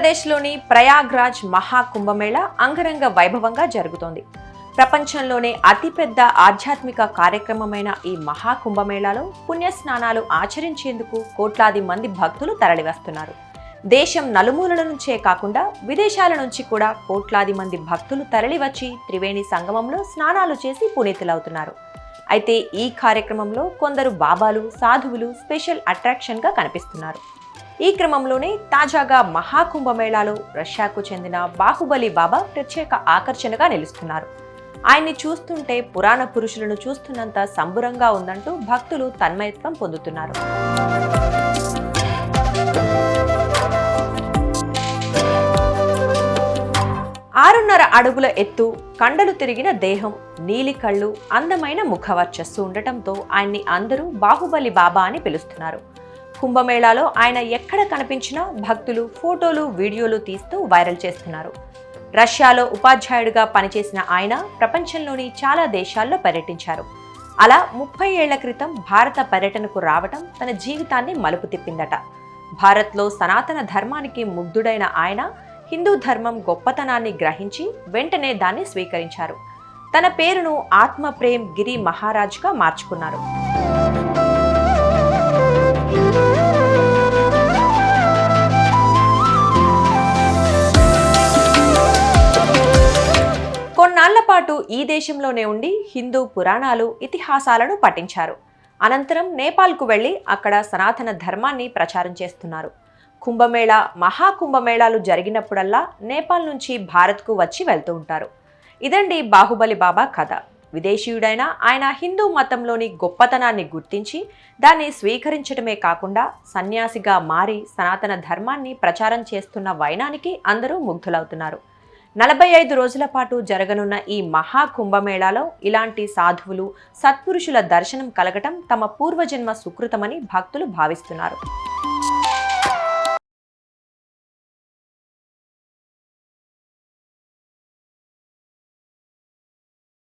ఉత్తరప్రదేశ్లోని ప్రయాగ్రాజ్ మహాకుంభమేళా అంగరంగ వైభవంగా జరుగుతోంది. ప్రపంచంలోనే అతిపెద్ద ఆధ్యాత్మిక కార్యక్రమమైన ఈ మహాకుంభమేళాలో పుణ్యస్నానాలు ఆచరించేందుకు కోట్లాది మంది భక్తులు తరలివస్తున్నారు. దేశం నలుమూలల నుంచే కాకుండా విదేశాల నుంచి కూడా కోట్లాది మంది భక్తులు తరలివచ్చి త్రివేణి సంగమంలో స్నానాలు చేసి పునీతులవుతున్నారు. అయితే ఈ కార్యక్రమంలో కొందరు బాబాలు, సాధువులు స్పెషల్ అట్రాక్షన్గా కనిపిస్తున్నారు. ఈ క్రమంలోనే తాజాగా మహాకుంభమేళాలో రష్యాకు చెందిన బాహుబలి బాబా ప్రత్యేక ఆకర్షణగా నిలుస్తున్నారు. ఆయన్ని చూస్తుంటే పురాణ పురుషులను చూస్తున్నంత సంబురంగా ఉందంటూ భక్తులు తన్మయత్వం పొందుతున్నారు. 6.5 అడుగుల ఎత్తు, కండలు తిరిగిన దేహం, నీలి కళ్ళు, అందమైన ముఖవర్చస్సు ఉండటంతో ఆయన్ని అందరూ బాహుబలి బాబా అని పిలుస్తున్నారు. కుంభమేళాలో ఆయన ఎక్కడ కనిపించినా భక్తులు ఫోటోలు, వీడియోలు తీస్తూ వైరల్ చేస్తున్నారు. రష్యాలో ఉపాధ్యాయుడిగా పనిచేసిన ఆయన ప్రపంచంలోని చాలా దేశాల్లో పర్యటించారు. అలా 30 ఏళ్ల క్రితం భారత పర్యటనకు రావటం తన జీవితాన్ని మలుపు తిప్పిందట. భారత్లో సనాతన ధర్మానికి ముగ్ధుడైన ఆయన హిందూ ధర్మం గొప్పతనాన్ని గ్రహించి వెంటనే దాన్ని స్వీకరించారు. తన పేరును ఆత్మ ప్రేమ్ గిరి మహారాజ్గా మార్చుకున్నారు. కొన్నాళ్ల పాటు ఈ దేశంలోనే ఉండి హిందూ పురాణాలు, ఇతిహాసాలను పఠించారు. అనంతరం నేపాల్కు వెళ్లి అక్కడ సనాతన ధర్మాన్ని ప్రచారం చేస్తున్నారు. కుంభమేళా, మహాకుంభమేళాలు జరిగినప్పుడల్లా నేపాల్ నుంచి భారత్కు వచ్చి వెళ్తూ ఉంటారు. ఇదండి బాహుబలి బాబా కథ. విదేశీయుడైన ఆయన హిందూ మతంలోని గొప్పతనాన్ని గుర్తించి దాన్ని స్వీకరించడమే కాకుండా సన్యాసిగా మారి సనాతన ధర్మాన్ని ప్రచారం చేస్తున్న వైనానికి అందరూ ముగ్ధులవుతున్నారు. 45 రోజుల పాటు జరగనున్న ఈ మహాకుంభమేళాలో ఇలాంటి సాధువులు, సత్పురుషుల దర్శనం కలగటం తమ పూర్వజన్మ సుకృతమని భక్తులు భావిస్తున్నారు.